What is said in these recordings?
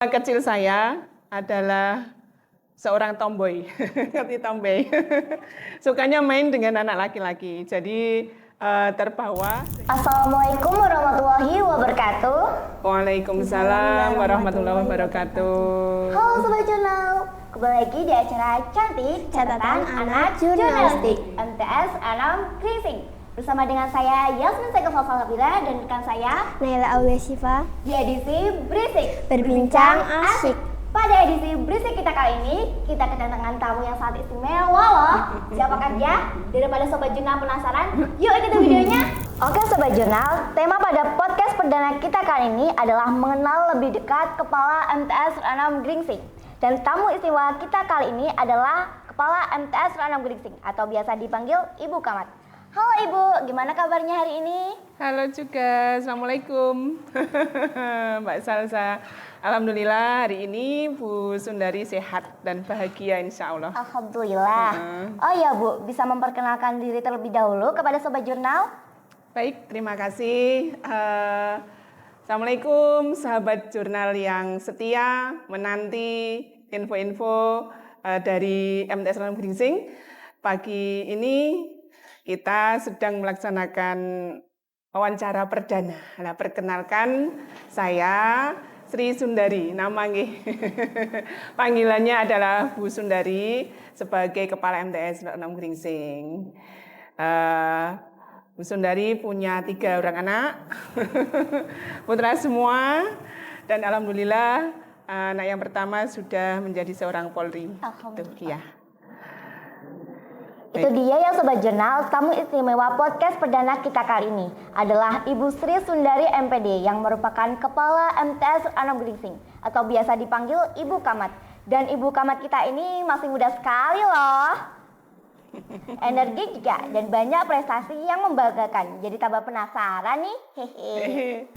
Kecil saya adalah seorang tomboy, ngerti tomboy. Sukanya main dengan anak laki-laki, jadi terbawa. Assalamualaikum warahmatullahi wabarakatuh. Waalaikumsalam warahmatullahi wabarakatuh. Halo Sobat Jurnal, kembali lagi di acara Cantik Catatan Anak Jurnalistik MTS Alam Krising. Bersama dengan saya Yasmin Sekefal Salabila dan rekan saya Naila Aulia Syifa di edisi Berisik Berbincang Asyik. Pada edisi Berisik kita kali ini, kita kedatangan tamu yang sangat istimewa loh. Siapakah dia? Daripada Sobat Jurnal penasaran, yuk ikuti videonya. Oke Sobat Jurnal, tema pada podcast perdana kita kali ini adalah mengenal lebih dekat Kepala MTS Ranam Gringsing. Dan tamu istimewa kita kali ini adalah Kepala MTS Ranam Gringsing atau biasa dipanggil Ibu Kamat. Halo Ibu, gimana kabarnya hari ini? Halo juga, Assalamualaikum Mbak Salsa. Alhamdulillah hari ini Bu Sundari sehat dan bahagia insya Allah. Alhamdulillah. Oh ya Bu, bisa memperkenalkan diri terlebih dahulu kepada Sobat Jurnal? Baik, terima kasih. Assalamualaikum sahabat jurnal yang setia menanti info-info dari MTS Ranam Gringsing. Pagi ini kita sedang melaksanakan wawancara perdana. Nah, perkenalkan saya Sri Sundari, nama nggih. Panggilannya adalah Bu Sundari sebagai Kepala MTS Ranam Gringsing. Bu Sundari punya 3 orang anak, putra semua, dan alhamdulillah anak yang pertama sudah menjadi seorang Polri. Alhamdulillah. Itu dia ya Sobat Jurnal, tamu istimewa podcast perdana kita kali ini adalah Ibu Sri Sundari MPD yang merupakan Kepala MTS Ranam Gringsing atau biasa dipanggil Ibu Kamat. Dan Ibu Kamat kita ini masih muda sekali loh. Energi juga dan banyak prestasi yang membanggakan. Jadi tambah penasaran nih. Hehe.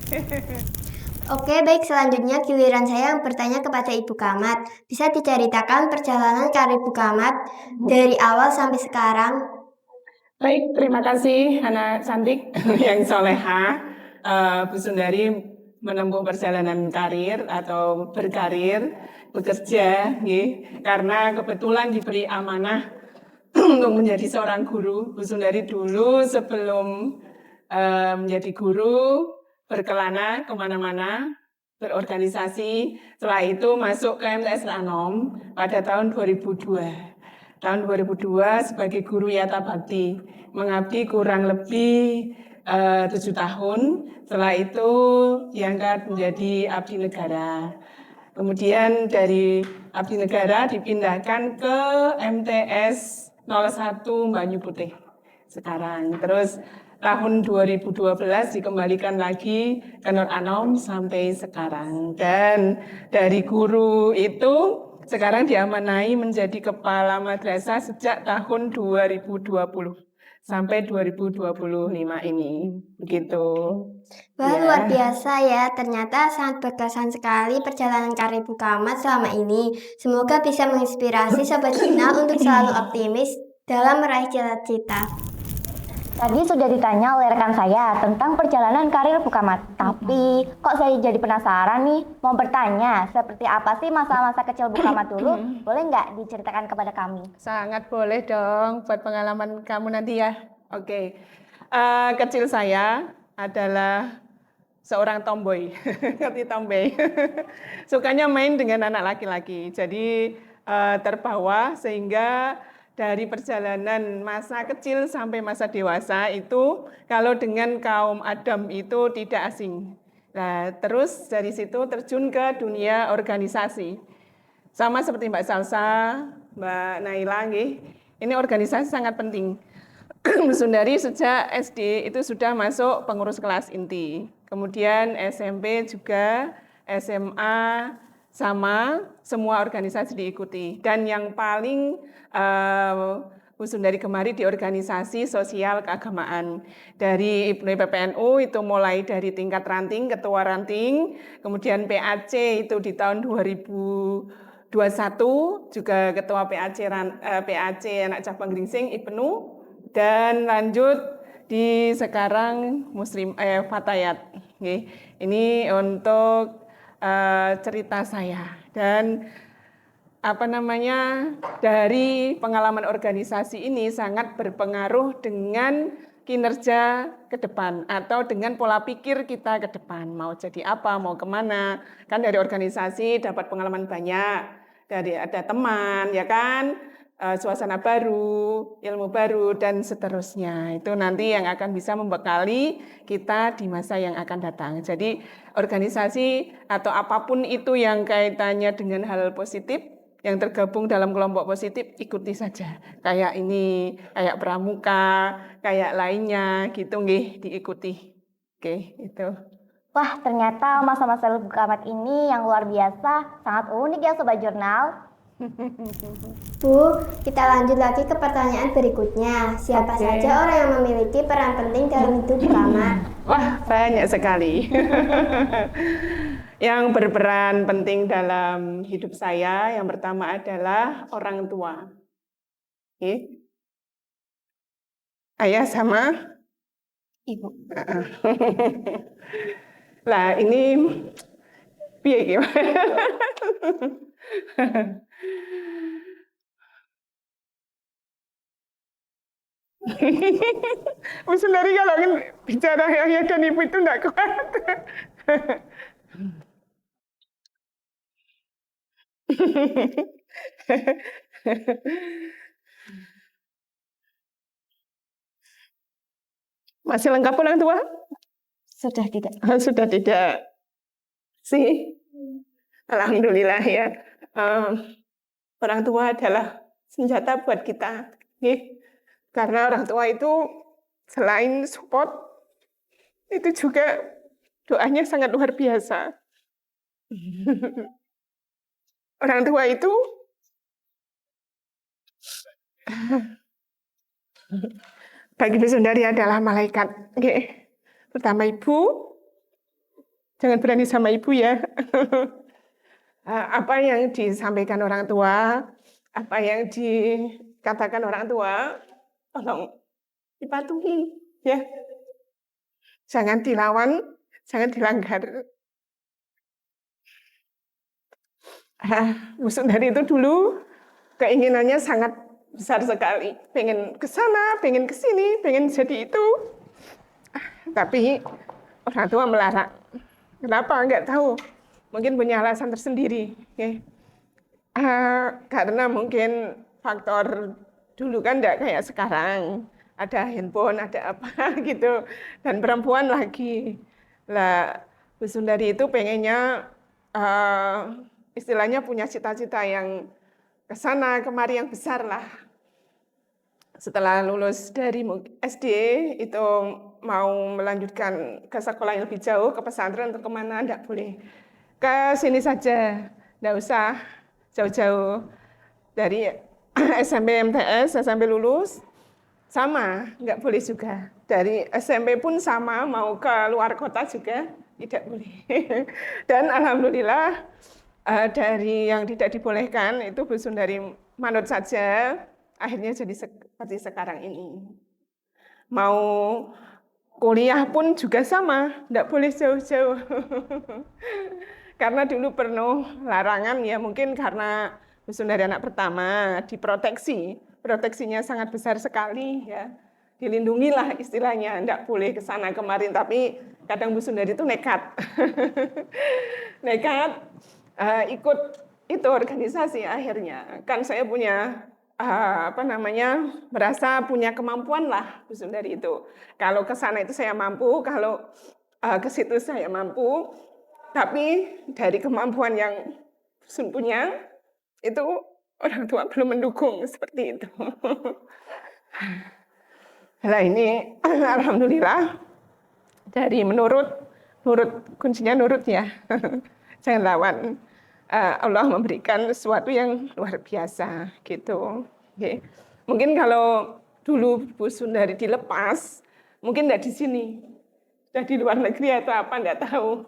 Oke, baik, selanjutnya giliran saya yang bertanya kepada Ibu Kamat. Bisa diceritakan perjalanan karir Ibu Kamat dari awal sampai sekarang? Baik, terima kasih anak cantik yang soleha. Bu Sundari menempuh perjalanan karir atau berkarir, bekerja, karena kebetulan diberi amanah untuk menjadi seorang guru. Bu Sundari dulu sebelum menjadi guru berkelana kemana-mana, berorganisasi. Setelah itu masuk ke MTS Ranam pada tahun 2002. Tahun 2002 sebagai guru Yata Bakti, mengabdi kurang lebih 7 tahun. Setelah itu diangkat menjadi abdi negara. Kemudian dari abdi negara dipindahkan ke MTS 01 Banyu Putih sekarang. Terus tahun 2012 dikembalikan lagi ke Nur Anom sampai sekarang. Dan dari guru itu sekarang diamanai menjadi kepala madrasah sejak tahun 2020 sampai 2025 ini. Begitu. Wah, luar biasa ya. Ternyata sangat berkesan sekali perjalanan karir Ibu Kamat selama ini. Semoga bisa menginspirasi Sobat Jurnal untuk selalu optimis dalam meraih cita-cita. Tadi sudah ditanya oleh rekan saya tentang perjalanan karir Bu Kamat. Tapi kok saya jadi penasaran nih, mau bertanya seperti apa sih masa-masa kecil Bu Kamat dulu? Boleh nggak diceritakan kepada kami? Sangat boleh dong buat pengalaman kamu nanti ya. Oke. Kecil saya adalah seorang tomboy, ngerti tomboy. Sukanya main dengan anak laki-laki. Jadi terbawa sehingga dari perjalanan masa kecil sampai masa dewasa itu kalau dengan kaum Adam itu tidak asing. Nah, terus dari situ terjun ke dunia organisasi. Sama seperti Mbak Salsa, Mbak Naila, ini organisasi sangat penting. Sundari sejak SD itu sudah masuk pengurus kelas inti. Kemudian SMP juga, SMA sama, semua organisasi diikuti. Dan yang paling Bu Sundari kemari di organisasi sosial keagamaan. Dari PPNU itu mulai dari tingkat ranting, ketua ranting, kemudian PAC itu di tahun 2021 juga ketua PAC anak cabang Gringsing IPNU, dan lanjut di sekarang Muslim Fatayat. Ini untuk cerita saya. Dan dari pengalaman organisasi ini sangat berpengaruh dengan kinerja ke depan atau dengan pola pikir kita ke depan. Mau jadi apa, mau kemana. Kan dari organisasi dapat pengalaman banyak, dari ada teman, ya kan, suasana baru, ilmu baru, dan seterusnya. Itu nanti yang akan bisa membekali kita di masa yang akan datang. Jadi organisasi atau apapun itu yang kaitannya dengan hal positif, yang tergabung dalam kelompok positif, ikuti saja. Kayak ini, kayak pramuka, kayak lainnya, gitu nggih, diikuti. Oke, itu. Wah, ternyata masa-masa Bukamat ini yang luar biasa, sangat unik ya Sobat Jurnal. Bu, kita lanjut lagi ke pertanyaan berikutnya. Siapa Oke. saja orang yang memiliki peran penting dalam hidup Bukamat? Wah, banyak sekali. Yang berperan penting dalam hidup saya, yang pertama adalah orang tua. Oke. Ayah sama Ibu. Lah, ini piye gimana? Sendiri kalau bicara ayah dan ibu itu enggak kuat. Masih lengkap orang tua? Sudah tidak. Sudah tidak. Sih. Alhamdulillah ya. Orang tua adalah senjata buat kita. Karena orang tua itu selain support, itu juga doanya sangat luar biasa. Orang tua itu bagi Bu Sundari adalah malaikat. Pertama ibu, jangan berani sama ibu ya. Apa yang disampaikan orang tua, apa yang dikatakan orang tua, tolong dipatuhi ya. Jangan dilawan, jangan dilanggar. Bu Sundari itu dulu keinginannya sangat besar sekali. Pengen ke sana, pengen ke sini, pengen jadi itu. Tapi orang tua melarang. Kenapa? Enggak tahu. Mungkin punya alasan tersendiri. Karena mungkin faktor dulu kan enggak kayak sekarang. Ada handphone, ada apa gitu. Dan perempuan lagi. Lah, Bu Sundari itu pengennya istilahnya punya cita-cita yang kesana kemari yang besar lah. Setelah lulus dari SD itu mau melanjutkan ke sekolah yang lebih jauh, ke pesantren atau kemana, enggak boleh. Ke sini saja, enggak usah jauh-jauh. Dari SMP MTS, SMP lulus, sama, enggak boleh juga. Dari SMP pun sama, mau ke luar kota juga tidak boleh. Dan alhamdulillah dari yang tidak dibolehkan itu Bu Sundari manut saja, akhirnya jadi seperti sekarang ini. Mau kuliah pun juga sama, enggak boleh jauh-jauh. Karena dulu penuh larangan ya, mungkin karena Bu Sundari anak pertama, diproteksi. Proteksinya sangat besar sekali ya. Dilindungilah istilahnya, enggak boleh ke sana kemarin, tapi kadang Bu Sundari itu nekat. Nekat ikut itu organisasi akhirnya. Kan saya punya merasa punya kemampuan lah Bu Sundari itu. Kalau ke sana itu saya mampu, kalau ke situ saya mampu, tapi dari kemampuan yang Sun punya itu orang tua belum mendukung seperti itu. Nah ini alhamdulillah dari menurut kuncinya nurut ya. Jangan lawan. Allah memberikan sesuatu yang luar biasa gitu. Okay. Mungkin kalau dulu Bu Sundari dilepas, mungkin tidak di sini, sudah di luar negeri atau apa, tidak tahu.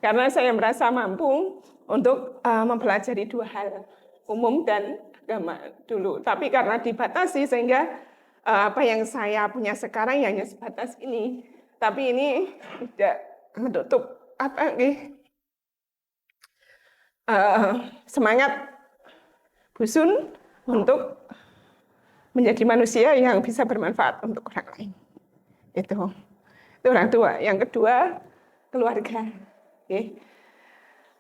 Karena saya merasa mampu untuk mempelajari dua hal, umum dan agama dulu. Tapi karena dibatasi sehingga apa yang saya punya sekarang hanya sebatas ini. Tapi ini tidak menutup semangat Bu Sun untuk menjadi manusia yang bisa bermanfaat untuk orang lain. Itu orang tua. Yang kedua, keluarga. Okay.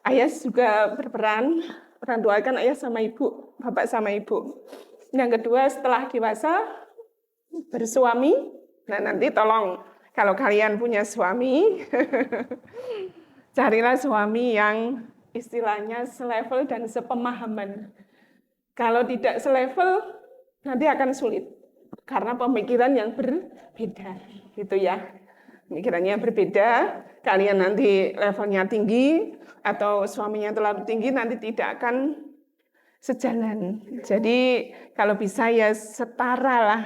Ayah juga berperan, orang tua kan ayah sama ibu, bapak sama ibu. Yang kedua, setelah dewasa, bersuami. Nah, nanti tolong kalau kalian punya suami, carilah suami yang istilahnya selevel dan sepemahaman. Kalau tidak selevel, nanti akan sulit. Karena pemikiran yang berbeda, gitu ya. Pemikirannya berbeda, kalian nanti levelnya tinggi, atau suaminya terlalu tinggi, nanti tidak akan sejalan. Jadi kalau bisa ya setara lah.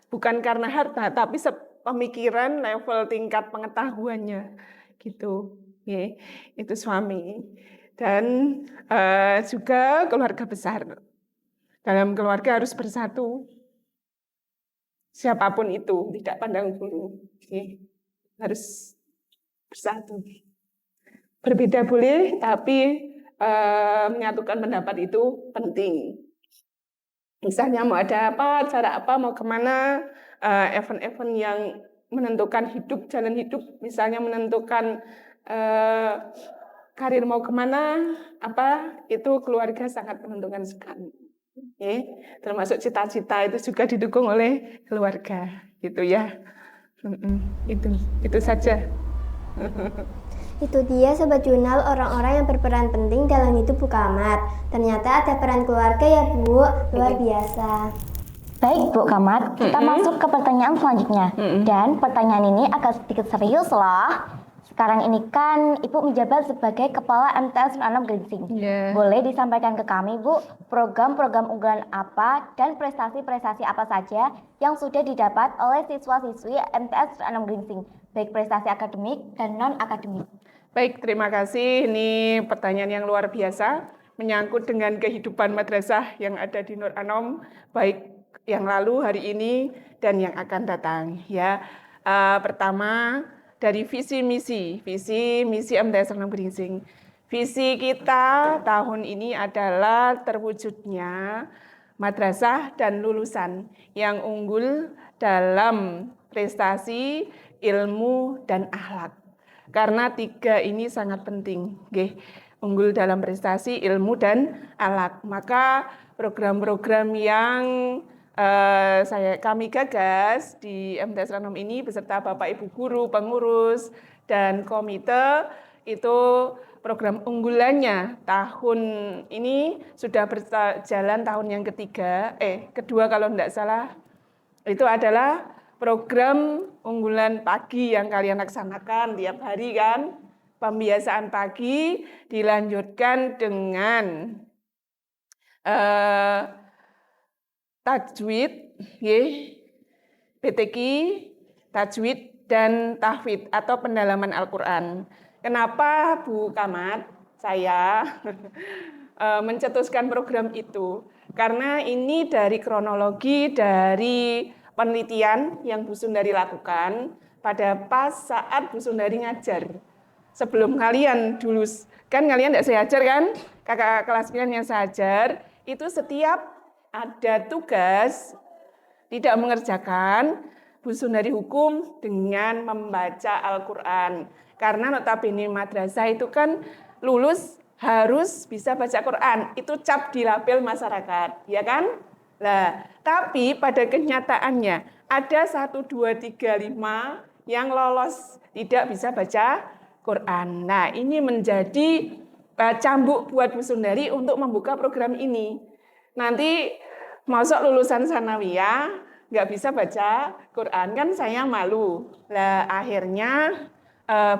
Bukan karena harta, tapi pemikiran, level tingkat pengetahuannya. Gitu. Ya, itu suami. Dan juga keluarga besar. Dalam keluarga harus bersatu. Siapapun itu, tidak pandang bulu. Okay. Harus bersatu. Berbeda boleh, tapi menyatukan pendapat itu penting. Misalnya mau ada apa, cara apa, mau kemana, event-event yang menentukan hidup, jalan hidup, misalnya menentukan karir mau kemana, apa, itu keluarga sangat menentukan sekali. Okay. Termasuk cita-cita itu juga didukung oleh keluarga, gitu ya. Itu saja. Itu dia Sobat Jurnal, orang-orang yang berperan penting dalam hidup Bu Kamat. Ternyata ada peran keluarga ya Bu, luar biasa. Baik Bu Kamat, kita masuk ke pertanyaan selanjutnya. Dan pertanyaan ini agak sedikit serius loh. Sekarang ini kan Ibu menjabat sebagai Kepala MTS 6 Gringsing. Boleh disampaikan ke kami Bu, program-program unggulan apa dan prestasi-prestasi apa saja yang sudah didapat oleh siswa-siswi MTS 6 Gringsing, baik prestasi akademik dan non-akademik. Baik, terima kasih. Ini pertanyaan yang luar biasa, menyangkut dengan kehidupan madrasah yang ada di Nur Anom, baik yang lalu, hari ini, dan yang akan datang. Ya, pertama, dari visi misi MTS 6 Gringsing. Visi kita tahun ini adalah terwujudnya madrasah dan lulusan yang unggul dalam prestasi, ilmu, dan akhlak. Karena 3 ini sangat penting, unggul dalam prestasi, ilmu, dan akhlak. Maka program-program yang kami gagas di MTS Ranom ini beserta Bapak Ibu guru, pengurus, dan komite, itu program unggulannya tahun ini sudah berjalan tahun yang kedua kalau tidak salah, itu adalah program unggulan pagi yang kalian laksanakan tiap hari kan, pembiasaan pagi dilanjutkan dengan tajwid, PTQ, tajwid, dan tahfidz atau pendalaman Al-Quran. Kenapa Bu Kamat, saya mencetuskan program itu? Karena ini dari kronologi, dari penelitian yang Bu Sundari lakukan pada saat Bu Sundari ngajar. Sebelum kalian dulu, kan kalian tidak saya ajar kan? Kakak kelas kalian yang saya ajar, itu setiap ada tugas tidak mengerjakan, Bu Sundari hukum dengan membaca Al-Quran. Karena notabene madrasah itu kan lulus harus bisa baca Quran. Itu cap di label masyarakat, ya kan? Nah, tapi pada kenyataannya ada 1, 2, 3, 5 yang lolos tidak bisa baca Quran. Nah, ini menjadi cambuk buat Bu Sundari untuk membuka program ini. Nanti masuk lulusan sanawiyah nggak bisa baca Quran, kan saya malu. Lah akhirnya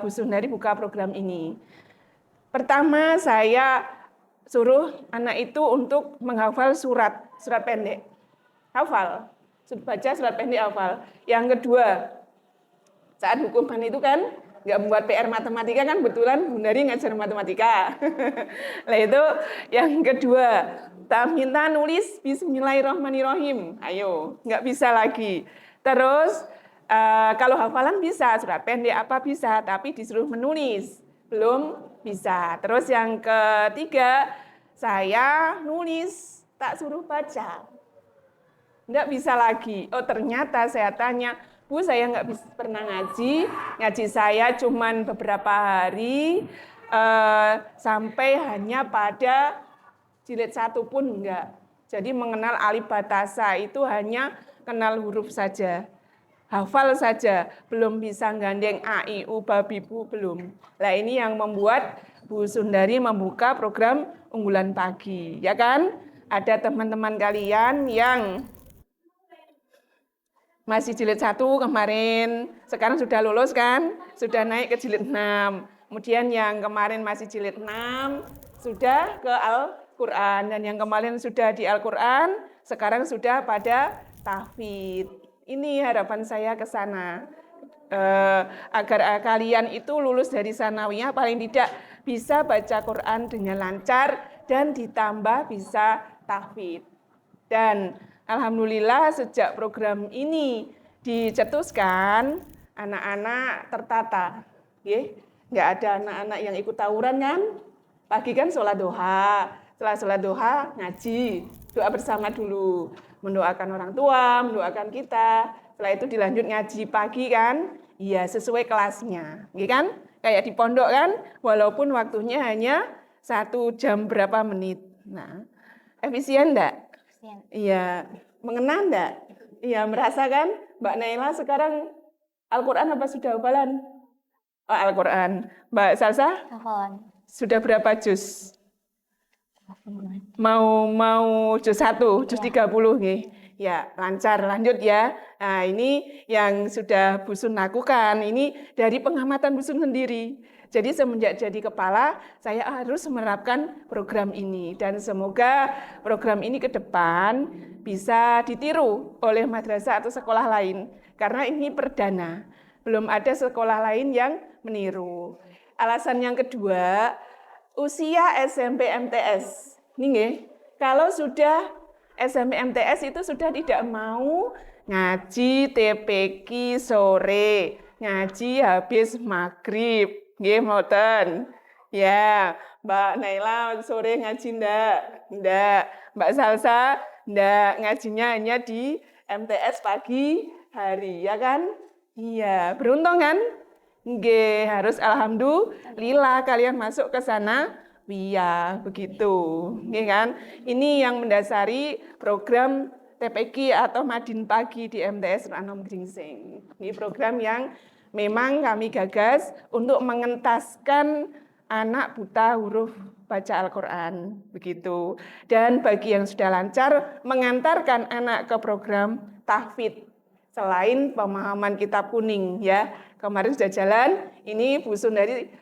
Bu Sundari buka program ini. Pertama saya suruh anak itu untuk menghafal surat pendek. Hafal, baca surat pendek hafal. Yang kedua, saat hukuman itu kan nggak membuat PR matematika, kan kebetulan Bundari ngajar matematika. Nah itu yang kedua, tak minta nulis Bismillahirrahmanirrahim, ayo nggak bisa lagi. Terus kalau hafalan bisa, surat pendek apa bisa, tapi disuruh menulis. belum bisa. Terus yang ketiga, saya nulis, tak suruh baca. Nggak bisa lagi. Oh ternyata saya tanya, Bu saya nggak bisa pernah ngaji saya cuman beberapa hari, sampai hanya pada jilid 1 pun enggak. Jadi mengenal alif batasa itu hanya kenal huruf saja. Hafal saja, belum bisa gandeng a, i, u, babi, bu, belum. Nah ini yang membuat Bu Sundari membuka program unggulan pagi, ya kan? Ada teman-teman kalian yang masih jilid 1 kemarin, sekarang sudah lulus kan? Sudah naik ke jilid 6. Kemudian yang kemarin masih jilid 6, sudah ke Al-Quran. Dan yang kemarin sudah di Al-Quran, sekarang sudah pada tahfidz. Ini harapan saya ke sana. Agar kalian itu lulus dari sanawiyah, paling tidak bisa baca Quran dengan lancar dan ditambah bisa tahfidz. Dan alhamdulillah sejak program ini dicetuskan, anak-anak tertata. Nggak ada anak-anak yang ikut tawuran kan? Pagi kan sholat duha, setelah sholat duha ngaji, doa bersama dulu. Mendoakan orang tua, mendoakan kita. Setelah itu dilanjut ngaji pagi kan? Iya sesuai kelasnya, kan? Kayak di pondok kan? Walaupun waktunya hanya 1 jam berapa menit. Nah, efisien enggak? Iya, mengena enggak? Iya, merasa kan? Mbak Naila sekarang Al-Quran apa sudah hafalan? Oh, Al-Quran. Mbak Salsa? Hafalan. Sudah berapa juz? Mau juz 1, juz 30 nih. Ya, lancar, lanjut ya. Nah, ini yang sudah Bu Sun lakukan. Ini dari pengamatan Bu Sun sendiri. Jadi semenjak jadi kepala, saya harus menerapkan program ini. Dan semoga program ini ke depan bisa ditiru oleh madrasah atau sekolah lain. Karena ini perdana. Belum ada sekolah lain yang meniru. Alasan yang kedua, usia SMP MTS. Ini nggih, kalau sudah SMP MTS itu sudah tidak mau ngaji TPQ sore, ngaji habis maghrib, nggih mboten. Ya, Mbak Naila sore ngaji ndak. Mbak Salsa ndak, ngajinya hanya di MTS pagi hari, ya kan? Iya, beruntung kan? Nggih, harus alhamdulillah kalian masuk ke sana. Iya, begitu. Nggih kan? Ini yang mendasari program TPQ atau Madin Pagi di MTS Anom Gringsing. Ini program yang memang kami gagas untuk mengentaskan anak buta huruf baca Al-Quran. Begitu. Dan bagi yang sudah lancar, mengantarkan anak ke program tahfidz. Selain pemahaman kitab kuning ya. Kemarin sudah jalan, ini Bu Sundari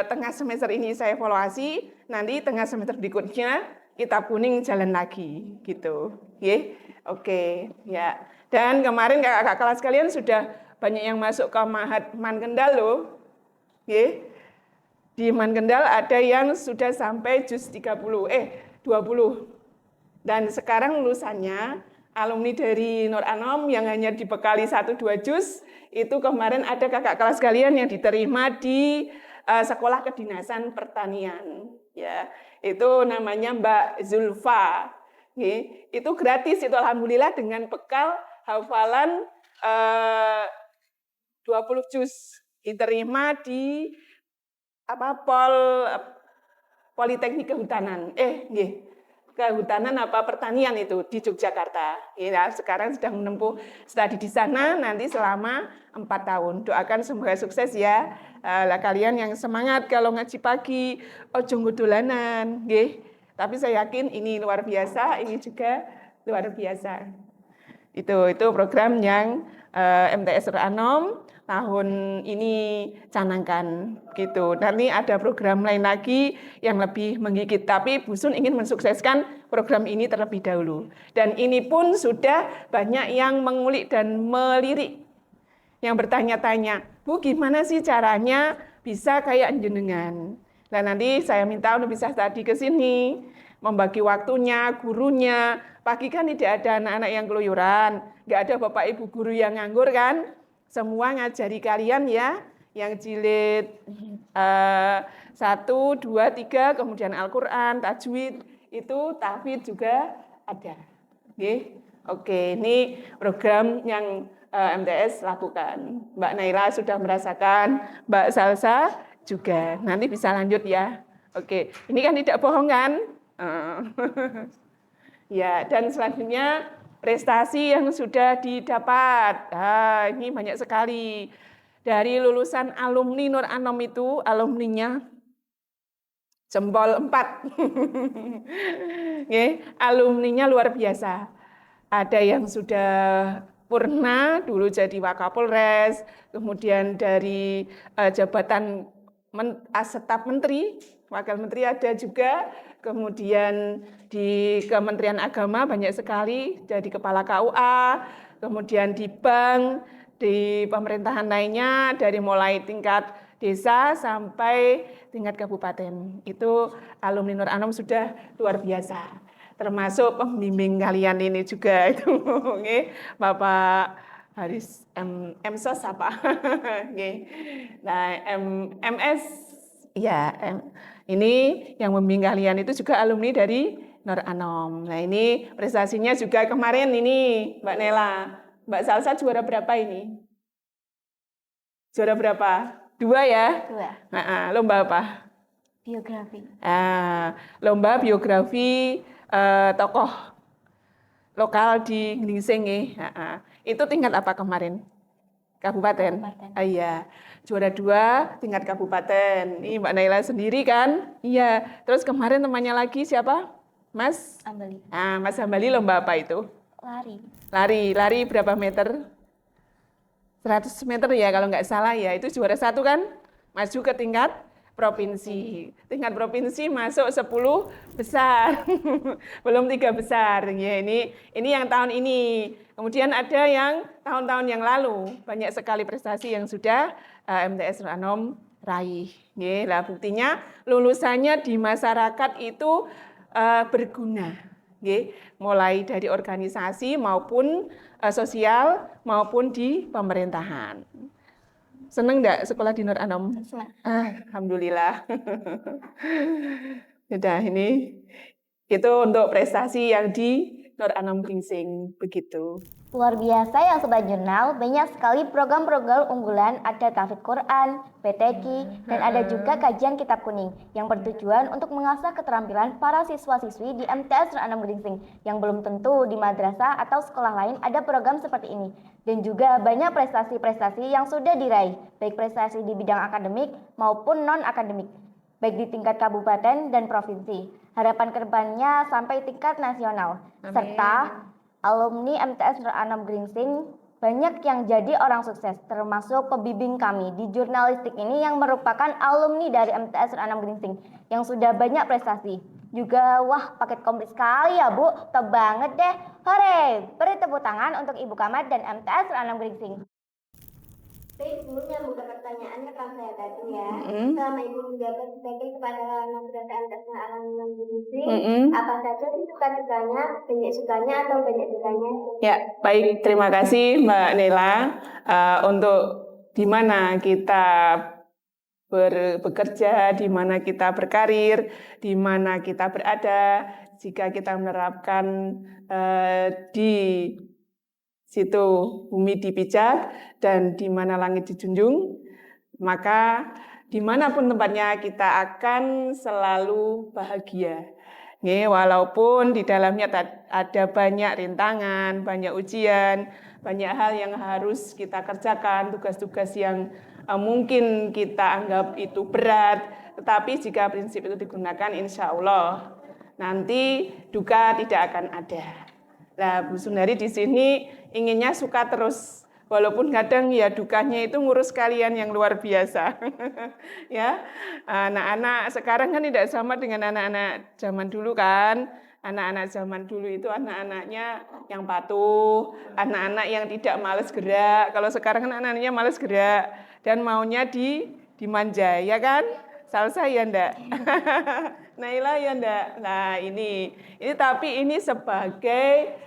tengah semester ini saya evaluasi, nanti tengah semester berikutnya kitab kuning jalan lagi gitu. Oke, ya. Dan kemarin kakak-kakak kelas kalian sudah banyak yang masuk ke Mahat Man Kendal loh. Di Man Kendal ada yang sudah sampai juz 20. Dan sekarang lulusannya alumni dari Nur Anom yang hanya dibekali 1-2 juz, itu kemarin ada kakak kelas kalian yang diterima di Sekolah Kedinasan Pertanian. Ya, itu namanya Mbak Zulfa. Itu gratis, itu alhamdulillah dengan bekal hafalan 20 juz. Diterima di Politeknik Kehutanan. Kehutanan pertanian itu di Yogyakarta. Ya, sekarang sedang menempuh studi di sana nanti selama 4 tahun. Doakan semoga sukses ya. Kalian yang semangat kalau ngaji pagi, ojo ngudulanan, nggih. Tapi saya yakin ini luar biasa, ini juga luar biasa. Itu program yang MTS Anom tahun ini canangkan gitu. Nanti ada program lain lagi yang lebih menggigit. Tapi Bu Sun ingin mensukseskan program ini terlebih dahulu. Dan ini pun sudah banyak yang mengulik dan melirik. Yang bertanya-tanya, Bu gimana sih caranya bisa kayak jenengan? Nah nanti saya minta untuk bisa tadi ke sini, membagi waktunya, gurunya. Pagi kan tidak ada anak-anak yang keluyuran, nggak ada bapak ibu guru yang nganggur kan? Semua ngajari kalian ya, yang jilid 1, 2, 3, kemudian Al-Quran, tajwid, itu tahfidz juga ada. Oke, ini program yang MTS lakukan. Mbak Naila sudah merasakan, Mbak Salsa juga. Nanti bisa lanjut ya. Oke, ini kan tidak bohong kan? Ya, dan selanjutnya prestasi yang sudah didapat. Ini banyak sekali. Dari lulusan alumni Nur Anom itu, alumninya jempol 4. Alumninya luar biasa. Ada yang sudah purna, dulu jadi Wakapolres, kemudian dari jabatan staf menteri, wakil menteri ada juga, kemudian di Kementerian Agama banyak sekali, jadi kepala KUA, kemudian di bank, di pemerintahan lainnya, dari mulai tingkat desa sampai tingkat kabupaten. Itu alumni Nur Anom sudah luar biasa. Termasuk pembimbing kalian ini juga itu, Bapak Haris MSOS apa? Nah, MS ya, ini yang membimbing kalian itu juga alumni dari Nur Anom. Nah, ini prestasinya juga kemarin ini Mbak Nela. Mbak Salsa juara berapa ini? Juara berapa? 2 ya? 2. Lomba apa? Biografi. Lomba biografi tokoh lokal di Glingsing. Itu tingkat apa kemarin? Kabupaten. Iya, juara 2 tingkat kabupaten. Ini Mbak Naila sendiri kan? Iya. Terus kemarin temannya lagi siapa? Mas Ambali. Mas Ambali lomba apa itu? Lari berapa meter? 100 meter ya kalau nggak salah ya. Itu juara 1 kan? Maju ke tingkat provinsi. Tingkat provinsi masuk 10 besar. Belum 3 besar. Ya, ini yang tahun ini. Kemudian ada yang tahun-tahun yang lalu. Banyak sekali prestasi yang sudah MTS Nur Anom raih. Lah buktinya lulusannya di masyarakat itu berguna. Mulai dari organisasi maupun sosial maupun di pemerintahan. Seneng enggak sekolah di Nur Anom? Senang. Alhamdulillah. Sudah ini itu untuk prestasi yang di Nur Anom Glingsing begitu. Luar biasa ya Sobat Jurnal, banyak sekali program-program unggulan, ada tahfidz Quran, PTQ, dan ada juga kajian kitab kuning yang bertujuan untuk mengasah keterampilan para siswa-siswi di MTS Nur Anom Glingsing yang belum tentu di madrasah atau sekolah lain ada program seperti ini. Dan juga banyak prestasi-prestasi yang sudah diraih, baik prestasi di bidang akademik maupun non-akademik, baik di tingkat kabupaten dan provinsi. Harapan kedepannya sampai tingkat nasional. Amin. Serta alumni MTS Nur Anom Glingsing banyak yang jadi orang sukses, termasuk pembimbing kami di jurnalistik ini yang merupakan alumni dari MTS Nur Anom Glingsing yang sudah banyak prestasi. Juga wah paket komplit sekali ya Bu, top banget deh. Hore, beri tepuk tangan untuk Ibu Camat dan MTS Nur Anom Glingsing. Baik, Bu, nyambung ke pertanyaannya kan saya tadi ya. Selama Ibu menjabat sebagai Kepala Madrasah MTS Nur Anom Glingsing, apa saja sih suka-dukanya, banyak sukanya atau banyak dukanya? Ya, baik. Terima kasih Mbak Nela untuk di mana kita bekerja, di mana kita berkarir, di mana kita berada. Jika kita menerapkan di situ bumi dipijak dan di mana langit dijunjung, maka dimanapun tempatnya kita akan selalu bahagia. Walaupun di dalamnya ada banyak rintangan, banyak ujian, banyak hal yang harus kita kerjakan, tugas-tugas yang mungkin kita anggap itu berat, tetapi jika prinsip itu digunakan, insya Allah nanti duka tidak akan ada. Nah, Bu Sundari di sini inginnya suka terus, walaupun kadang ya dukanya itu ngurus kalian yang luar biasa. Ya, anak-anak sekarang kan tidak sama dengan anak-anak zaman dulu kan. Anak-anak zaman dulu itu anak-anaknya yang patuh, anak-anak yang tidak malas gerak. Kalau sekarang kan anak-anaknya malas gerak dan maunya dimanja, ya kan? Salsa ya ndak? Naila ya ndak? Nah, ini tapi ini sebagai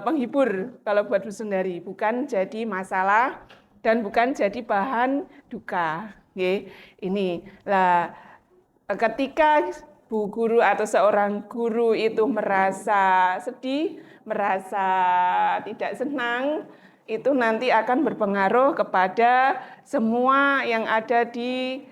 penghibur kalau buat Bu Sundari, bukan jadi masalah dan bukan jadi bahan duka. Nggih, ini lah ketika bu guru atau seorang guru itu merasa sedih, merasa tidak senang, itu nanti akan berpengaruh kepada semua yang ada di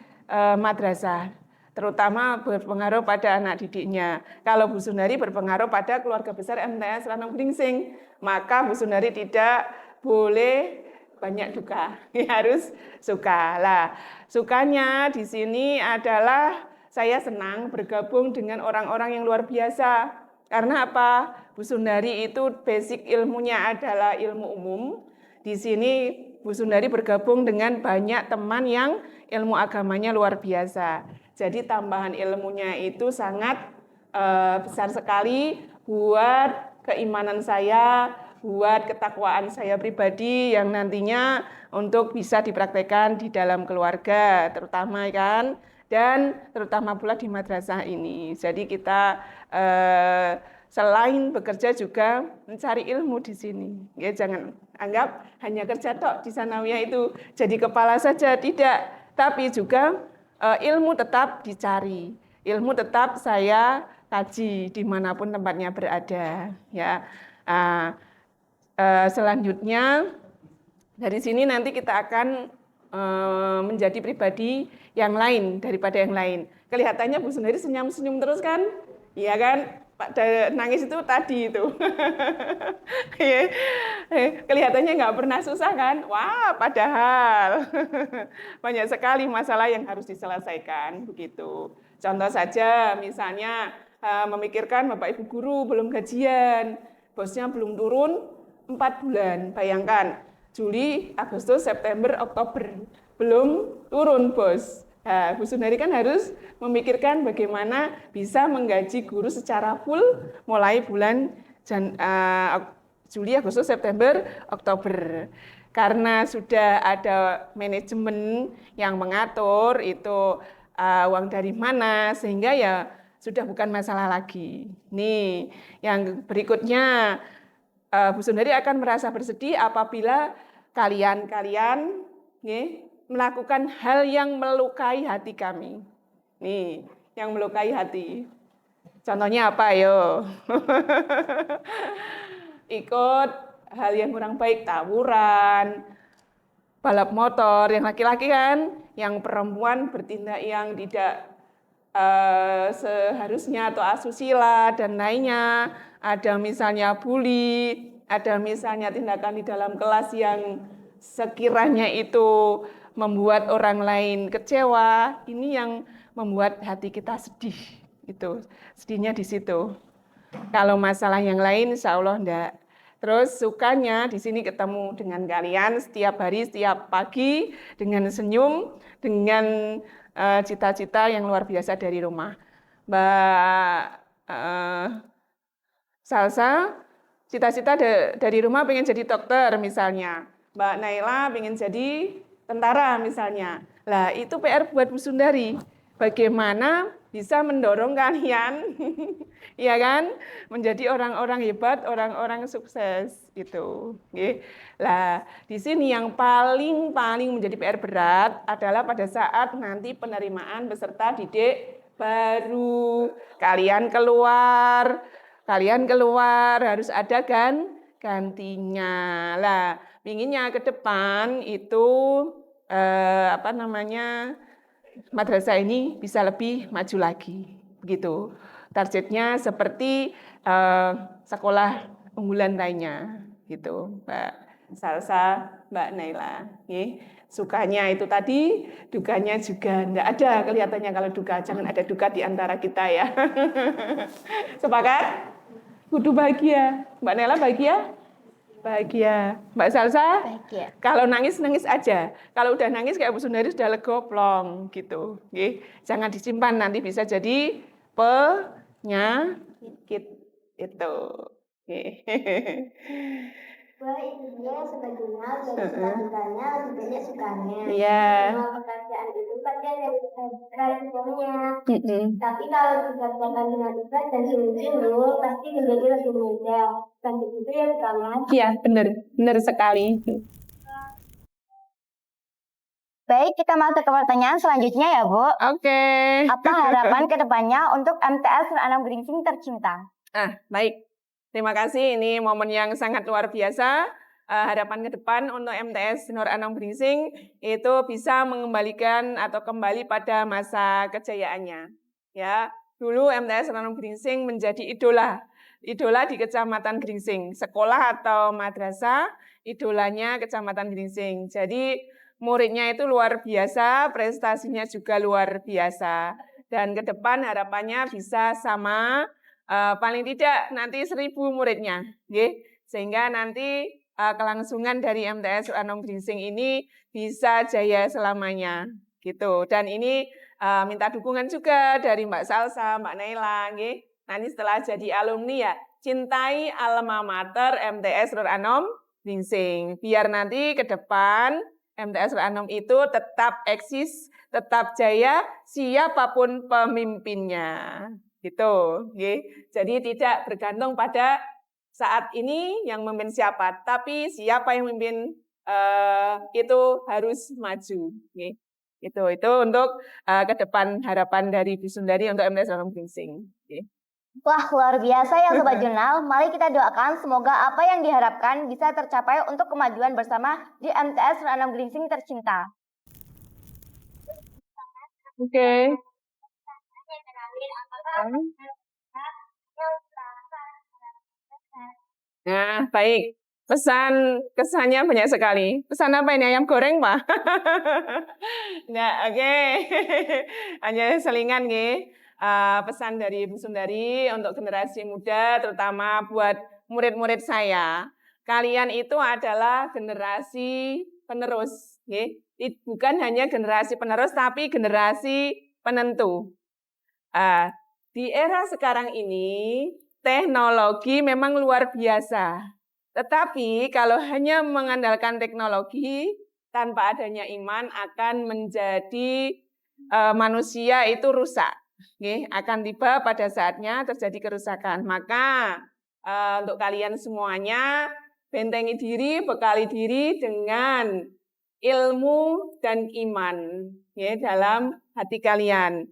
madrasah, terutama berpengaruh pada anak didiknya. Kalau Bu Sundari berpengaruh pada keluarga besar MTS Lanang Gringsing, maka Bu Sundari tidak boleh banyak duka, harus suka. Lah, sukanya di sini adalah saya senang bergabung dengan orang-orang yang luar biasa. Karena apa? Bu Sundari itu basic ilmunya adalah ilmu umum. Di sini Bu Sundari bergabung dengan banyak teman yang ilmu agamanya luar biasa. Jadi tambahan ilmunya itu sangat besar sekali buat keimanan saya, buat ketakwaan saya pribadi yang nantinya untuk bisa dipraktekkan di dalam keluarga, terutama kan, dan terutama pula di madrasah ini. Jadi kita selain bekerja juga mencari ilmu di sini. Ya, jangan anggap hanya kerja tok di Sanawiyah itu jadi kepala saja, tidak. Tapi juga ilmu tetap dicari, ilmu tetap saya kaji dimanapun tempatnya berada. Ya. Selanjutnya dari sini nanti kita akan menjadi pribadi yang lain daripada yang lain. Kelihatannya Bu Sundari senyum-senyum terus kan? Iya kan? Pak nangis itu tadi itu. Kelihatannya nggak pernah susah kan? Wah, padahal banyak sekali masalah yang harus diselesaikan begitu. Contoh saja misalnya memikirkan Bapak Ibu guru belum gajian, bosnya belum turun 4 bulan. Bayangkan, Juli, Agustus, September, Oktober belum turun bos. Nah, Bu Sundari kan harus memikirkan bagaimana bisa menggaji guru secara full mulai bulan Juli, Agustus, September, Oktober. Karena sudah ada manajemen yang mengatur itu uang dari mana, sehingga ya sudah bukan masalah lagi. Nih, yang berikutnya, Bu Sundari akan merasa bersedih apabila kalian melakukan hal yang melukai hati kami. Nih, yang melukai hati. Contohnya apa, yo? Ikut hal yang kurang baik, tawuran, balap motor, yang laki-laki kan, yang perempuan bertindak yang tidak seharusnya atau asusila dan lainnya. Ada misalnya bully, ada misalnya tindakan di dalam kelas yang sekiranya itu membuat orang lain kecewa, ini yang membuat hati kita sedih. Itu sedihnya di situ. Kalau masalah yang lain, insya Allah enggak. Terus sukanya di sini ketemu dengan kalian setiap hari, setiap pagi, dengan senyum, dengan cita-cita yang luar biasa dari rumah. Mbak Salsa, cita-cita dari rumah pengen jadi dokter misalnya. Mbak Naila pengen jadi tentara misalnya. Lah itu PR buat Bu Sundari. Bagaimana bisa mendorong kalian, ya kan, menjadi orang-orang hebat, orang-orang sukses itu. Lah di sini yang paling menjadi PR berat adalah pada saat nanti penerimaan peserta didik baru. Kalian keluar harus ada gantinya. Lah pinginnya ke depan itu madrasah ini bisa lebih maju lagi, begitu. Targetnya seperti sekolah unggulan lainnya, gitu, Mbak Salsa, Mbak Naila. Sukanya itu tadi, dukanya juga enggak ada kelihatannya. Kalau duka, jangan ada duka di antara kita ya. Sepakat? Kudu bahagia. Mbak Naila bahagia? Bahagia. Mbak Salsa? Bahagia. Kalau nangis aja. Kalau udah nangis kayak Bu Sundari sudah lega plong gitu. Jangan disimpan, nanti bisa jadi penyakit itu. Wah, itu dia sebetulnya dari suka-dukanya lebih banyak sukanya. Iya. Semua pekerjaan itu pasti ada resikonya. Tapi kalau dikerjakan dengan ikhlas dan sungguh-sungguh, pasti menjadi lebih mudah. Dan begitu ya, Kang. Iya, benar sekali. Baik, kita masuk ke pertanyaan selanjutnya ya, Bu. Oke. Apa harapan ke depannya untuk MTS Nur Gringsing tercinta? Baik. Terima kasih. Ini momen yang sangat luar biasa. Harapan ke depan untuk MTS Nur Anam Gringsing itu bisa mengembalikan atau kembali pada masa kejayaannya. Ya, dulu MTS Nur Anam Gringsing menjadi idola di Kecamatan Gringsing. Sekolah atau madrasah, idolanya Kecamatan Gringsing. Jadi muridnya itu luar biasa, prestasinya juga luar biasa. Dan ke depan harapannya bisa sama, paling tidak nanti 1.000 muridnya. Sehingga nanti kelangsungan dari MTS Anom Gringsing ini bisa jaya selamanya. Gitu. Dan ini minta dukungan juga dari Mbak Salsa, Mbak Naila. Nanti setelah jadi alumni ya, cintai alma mater MTS Anom Gringsing. Biar nanti ke depan MTS Anom itu tetap eksis, tetap jaya, siapapun pemimpinnya. Gitu. Jadi tidak bergantung pada saat ini yang memimpin siapa, tapi siapa yang memimpin itu harus maju. Itu untuk ke depan harapan dari Bu Sundari untuk MTS Anom Gringsing. Wah, luar biasa ya Sobat Jurnal. Mari kita doakan semoga apa yang diharapkan bisa tercapai untuk kemajuan bersama di MTS Nur Anam Gringsing tercinta. Oke. Nah, baik. Pesan kesannya banyak sekali. Pesan apa ini? Ayam goreng, Pak? Nah, oke. Hanya selingan, pesan dari Bu Sundari untuk generasi muda, terutama buat murid-murid saya. Kalian itu adalah generasi penerus. Bukan hanya generasi penerus, tapi generasi penentu. Di era sekarang ini, teknologi memang luar biasa. Tetapi kalau hanya mengandalkan teknologi, tanpa adanya iman akan menjadi manusia itu rusak. Akan tiba pada saatnya terjadi kerusakan. Maka untuk kalian semuanya, bentengi diri, bekali diri dengan ilmu dan iman dalam hati kalian.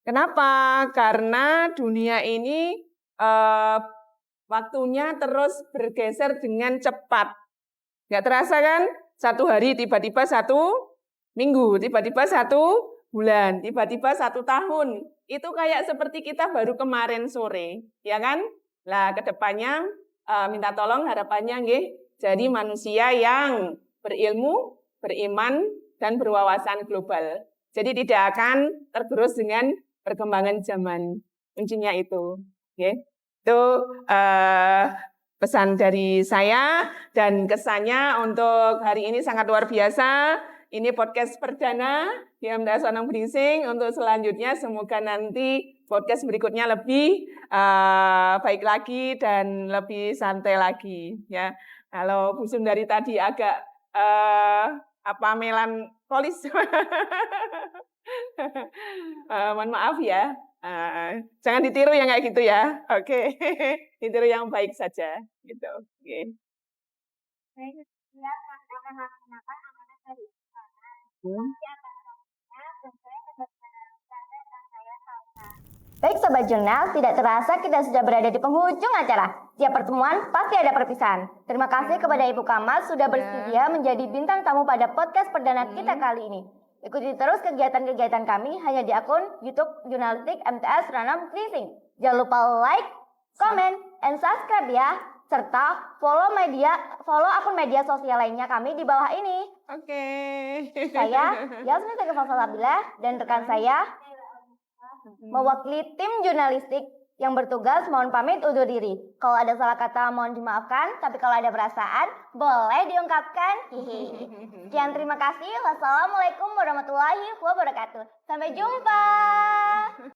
Kenapa? Karena dunia ini waktunya terus bergeser dengan cepat. Nggak terasa kan? 1 hari tiba-tiba 1 minggu, tiba-tiba 1 bulan, tiba-tiba 1 tahun. Itu kayak seperti kita baru kemarin sore, ya kan? Lah kedepannya minta tolong harapannya jadi manusia yang berilmu, beriman, dan berwawasan global. Jadi tidak akan tergerus dengan perkembangan zaman. Kuncinya itu. Itu pesan dari saya dan kesannya untuk hari ini sangat luar biasa. Ini podcast perdana di MTS Anom Gringsing. Untuk selanjutnya semoga nanti podcast berikutnya lebih baik lagi dan lebih santai lagi. Ya, kalau Bu Sundari tadi agak melankolis, mohon maaf ya. Jangan ditiru yang kayak gitu ya. Oke. Ditiru yang baik saja gitu. Oke. Baik Sobat Jurnal, tidak terasa kita sudah berada di penghujung acara. Tiap pertemuan pasti ada perpisahan. Terima kasih kepada Ibu Kamal sudah bersedia menjadi bintang tamu pada podcast perdana kita kali ini. Ikuti terus kegiatan-kegiatan kami hanya di akun YouTube Jurnalistik MTS Nur Anam Gringsing. Jangan lupa like, comment, and subscribe ya. Serta follow akun media sosial lainnya kami di bawah ini. Oke. Saya Yasmin Salsabila dan rekan saya mewakili tim jurnalistik yang bertugas mohon pamit undur diri. Kalau ada salah kata mohon dimaafkan, tapi kalau ada perasaan boleh diungkapkan. Sekian terima kasih. Wassalamualaikum warahmatullahi wabarakatuh. Sampai jumpa.